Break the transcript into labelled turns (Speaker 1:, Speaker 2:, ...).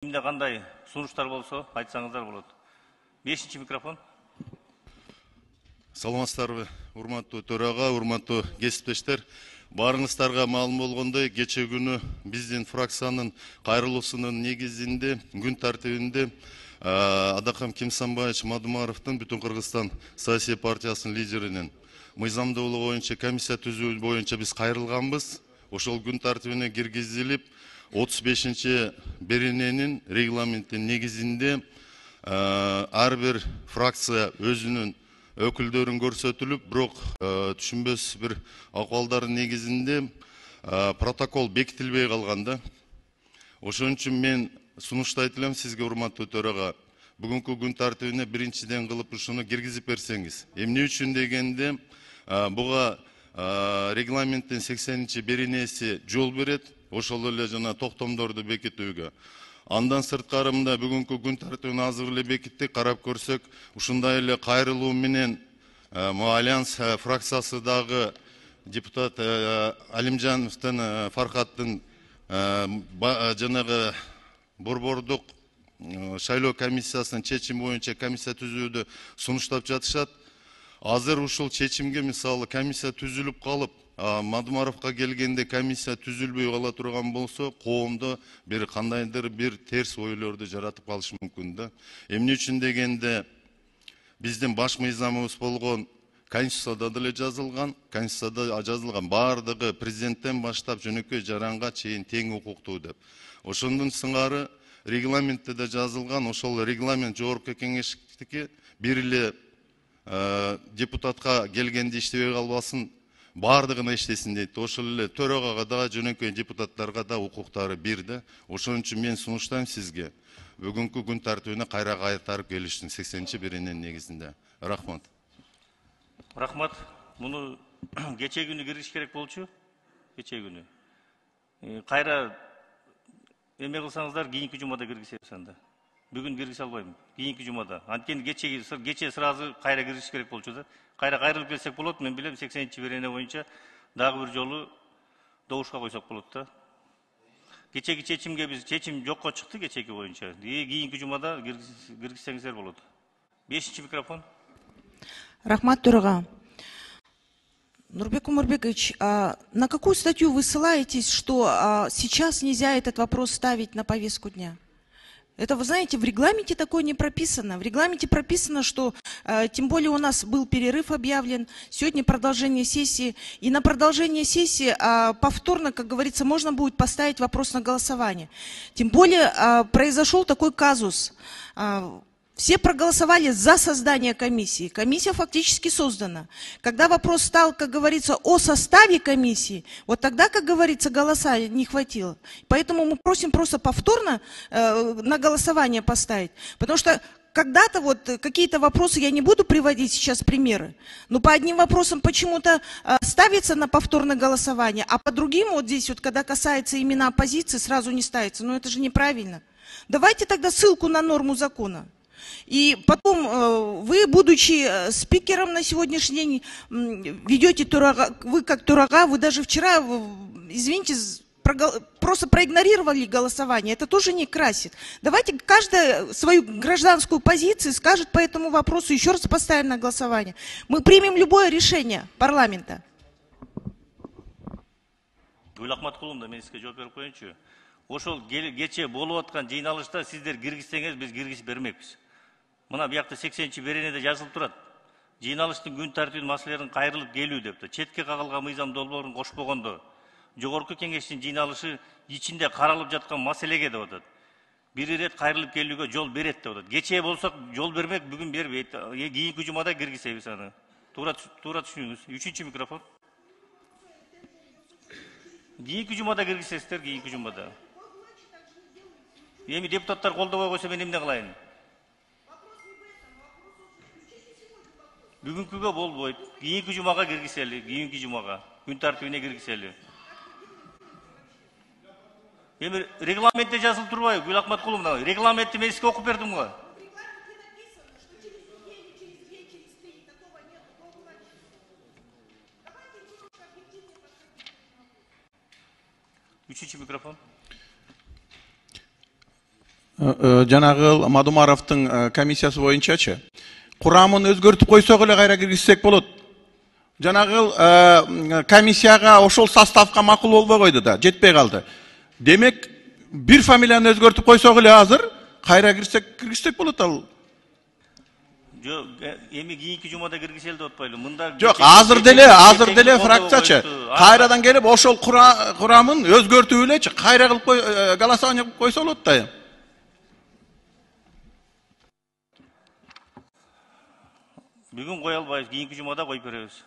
Speaker 1: Кимде кандай сунуштар болсо айтсаңыздар болот. 5-чи микрофон.
Speaker 2: Саламатсыздарбы, урматтуу төрага, урматтуу кесиптештер. Барыңыздарга маалым болгондой, кече күнү биздин фракциянын кайрылуусунун негизинде күн тартибинде Адакам Кимсанбаевич Мадумаровдун Бүтүн Кыргызстан саясий партиясынын лидеринин мыйзамдуулугу боюнча комиссия түзүү боюнча биз кайрылганбыз. Ошол күн тартибине киргизилип, 35-чи берененин регламенттин негизинде ар бир фракция өзүнүн өкүлдөрүн көрсөтүлүп, бирок түшүнбөс бир акыбалдардын негизинде протокол бекитилбей калганда. Ошон үчүн мен сунуштайт элем сизге, урматтуу төрага, бүгүнкү күн тартибине биринчиден кылып ушуну киргизип берсеңиз. Эмне үчүн дегенде, буга регламенттин 80-чи беренеси жол берет, ошол эле жана токтомдорду бекитүүгө. Андан сырткары мында бүгүнкү күн тартибин азыр эле бекиттик, карап көрсөк, ушундай эле кайрылуу менен Альянс фракциясы дагы депутат Алимжановдун, Фархаттын жанагы борбордук шайлоо комиссиясынын чечими боюнча комиссия түзүүдө сунуштап жатышат. Азыр ушул чечимге мисалы комиссия түзүлүп калып, Мадумаровго келгенде комиссия түзүлбөй кала турган болсо, коомдо бир кандайдыр бир терс ойлорду жаратып калышы мүмкүн да. Эмне үчүн дегенде, биздин баш мыйзамыбыз болгон Конституцияда деле жазылган, Конституцияда жазылган бардыгы президенттен баштап жөнөкөй жаранга чейин тең укуктуу деп. Ошондун сыңары регламентте да жазылган, ошол регламент жогорку кеңештики бир эле депутатка келгенде иштебей калбасын, бардыгына иштесин дейт. Ошол эле төрагага да, жөнөкөй депутаттарга да укуктары бир да. Ошон үчүн мен сунуштайм сизге бүгүнкү күн тартибине кайра кайтарып келиштин 80-чи берененин негизинде. Рахмат.
Speaker 1: Рахмат. Муну кече күнү киргизиш керек болчу. Кече күнү. Кайра эме кылсаңыздар, кийинки жумада киргизебиз анда. Бүгүн киргизе албайм. Кийинки жумада. Анткени кече сразу кайра киргизиш керек болчу да. Кайра кайрылып келсек болот. Мен билем 80-чи берене боюнча дагы бир жолу добушка койсок болот да. Кечеги чечимге биз чечим жокко чыкты кечеги боюнча. Кийинки жумада киргизсеңиздер болот. 5-чи микрофон.
Speaker 3: Рахмат Турага. Нурбек Умарбекович, на какую статью вы ссылаетесь, что сейчас нельзя этот вопрос ставить на повестку дня? Это, вы знаете, в регламенте такое не прописано. В регламенте прописано, что, тем более у нас был перерыв объявлен, сегодня продолжение сессии. И на продолжение сессии повторно, как говорится, можно будет поставить вопрос на голосование. Тем более произошел такой казус. Все проголосовали за создание комиссии. Комиссия фактически создана. Когда вопрос стал, как говорится, о составе комиссии, вот тогда, как говорится, голоса не хватило. Поэтому мы просим просто повторно на голосование поставить. Потому что когда-то вот какие-то вопросы, я не буду приводить сейчас примеры, но по одним вопросам почему-то ставится на повторное голосование, а по другим, вот здесь вот, когда касается именно оппозиции, сразу не ставится. Но это же неправильно. Давайте тогда ссылку на норму закона. И потом вы, будучи спикером на сегодняшний день, ведете турага, вы как турага, вы даже вчера, извините, просто проигнорировали голосование. Это тоже не красит. Давайте каждая свою гражданскую позицию скажет по этому вопросу, еще раз поставим на голосование. Мы примем любое решение парламента.
Speaker 1: Ошол кече болуп аткан жыйналышта сиздер киргизсеңиз, биз киргизип бермекпиз. Мына биякта 80-чи беренеде жазылып турат. Жыйналыштын күн тартибинин маселелерин кайрылып келүү депти. Четке кагылган мыйзам долбоорун кошпогондо, жогорку кеңештин жыйналышы ичинде каралып жаткан маселеге деп атат. Бир ирет кайрылып келүүгө жол берет деп атат. Кече болсок жол бермек, бүгүн бербейт. Кийинки жумада киргизебиз аны. Туура түшүнүңүз. 3-чү микрофон. Кийинки жумада киргизесиздер, кийинки жумада. Эми депутаттар колдобой койсо мен эмне кылайын? Бүгүнкүгө болбойт. Кийинки жумага киргизели, кийинки жумага. Күн тартибине киргизели. Эми регламентте жазылып турбайбы? Гүл Акматкуловна, регламентти мен сизге окуп бердим го. Üçüncü mikrofon.
Speaker 4: Жанагы Мадумаровдун комиссиясы боюнчачы курамын өзгөртүп койсок эле кайра киргизсек болот. Жанагы комиссияга ошол составка макул болбой койду да, жетпей калды. Демек, бир фамилияны өзгөртүп койсок эле азыр кайра киргизсек болот ал.
Speaker 1: Жок, эми кийинки жумада киргизели деп атпайлы. Мында
Speaker 4: Жок, азыр деле фракциячы кайрадан келип ошол курамын өзгөртүп элечи, кайра кылып голосование кылып койсо болот да.
Speaker 1: Бүгүн кое албайбыз, кийинки жумада коюп беребиз.